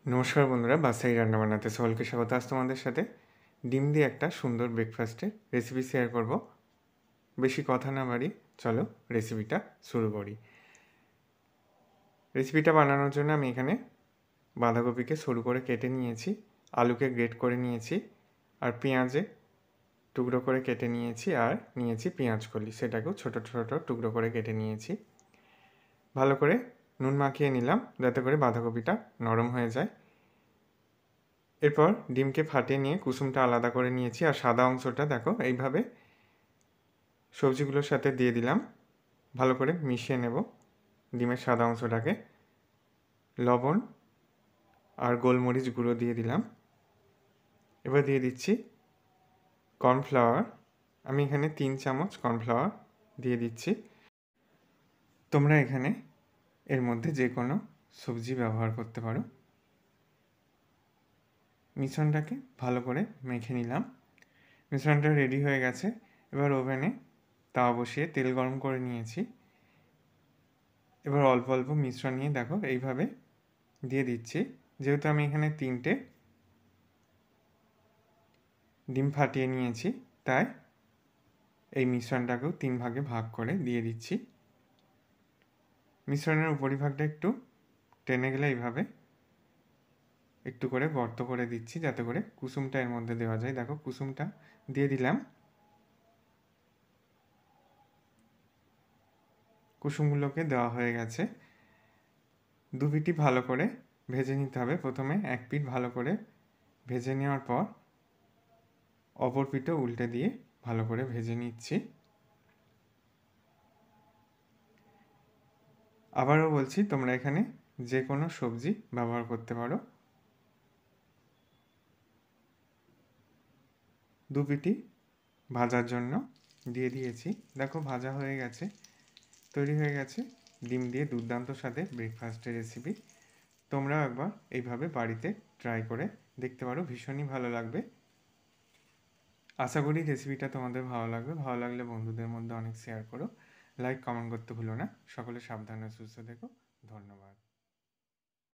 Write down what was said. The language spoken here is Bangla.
নমস্কার বন্ধুরা, বাসায় রান্না বান্নাতে সকলকে স্বাগত। আজ তোমাদের সাথে ডিম দিয়ে একটা সুন্দর ব্রেকফাস্টের রেসিপি শেয়ার করব। বেশি কথা না বাড়ি, চলো রেসিপিটা শুরু করি। রেসিপিটা বানানোর জন্য আমি এখানে বাঁধাকপিকে সরু করে কেটে নিয়েছি, আলুকে গ্রেট করে নিয়েছি, আর পেঁয়াজে টুকরো করে কেটে নিয়েছি, আর নিয়েছি পেঁয়াজ কলি, সেটাকেও ছোটো ছোটো টুকরো করে কেটে নিয়েছি। ভালো করে নুন মাখিয়ে নিলাম যাতে করে বাঁধাকপিটা নরম হয়ে যায়। এরপর ডিমকে ফাটিয়ে নিয়ে কুসুমটা আলাদা করে নিয়েছি, আর সাদা অংশটা দেখো এইভাবে সবজিগুলোর সাথে দিয়ে দিলাম। ভালো করে মিশিয়ে নেব ডিমের সাদা অংশটাকে। লবণ আর গোলমরিচ গুঁড়ো দিয়ে দিলাম। এবার দিয়ে দিচ্ছি কর্নফ্লাওয়ার। আমি এখানে 3 চামচ কর্নফ্লাওয়ার দিয়ে দিচ্ছি। তোমরা এখানে এর মধ্যে যে কোনো সবজি ব্যবহার করতে পারো। মিশ্রণটাকে ভালো করে মেখে নিলাম। মিশ্রণটা রেডি হয়ে গেছে। এবার ওভেনে তাওয়া বসিয়ে তেল গরম করে নিয়েছি। এবার অল্প অল্প মিশ্রণ নিয়ে দেখো এইভাবে দিয়ে দিচ্ছি। যেহেতু আমি এখানে 3টে ডিম ফাটিয়ে নিয়েছি, তাই এই মিশ্রণটাকেও 3 ভাগে ভাগ করে দিয়ে দিচ্ছি। মিশ্রণের উপরিভাগটা একটু টেনে গেলে এইভাবে একটু করে গর্ত করে দিচ্ছি যাতে করে কুসুমটা এর মধ্যে দেওয়া যায়। দেখো কুসুমটা দিয়ে দিলাম। কুসুমগুলোকে দেওয়া হয়ে গেছে। দু পিঠই ভালো করে ভেজে নিতে হবে। প্রথমে এক পিঠ ভালো করে ভেজে নেওয়ার পর অপর পিঠও উল্টে দিয়ে ভালো করে ভেজে নিচ্ছি। আবারও বলছি, তোমরা এখানে যে কোনো সবজি ব্যবহার করতে পারো। দু পিঠই ভাজার জন্য দিয়ে দিয়েছি। দেখো ভাজা হয়ে গেছে, তৈরি হয়ে গেছে ডিম দিয়ে দুর্দান্ত স্বাদে ব্রেকফাস্টের রেসিপি। তোমরাও একবার এইভাবে বাড়িতে ট্রাই করে দেখতে পারো, ভীষণই ভালো লাগবে। আশা করি রেসিপিটা তোমাদের ভালো লাগবে। ভালো লাগলে বন্ধুদের মধ্যে অনেক শেয়ার করো, লাইক কমেন্ট করতে ভুলো না। সকলে সাবধানে সুস্থ থেকো। ধন্যবাদ।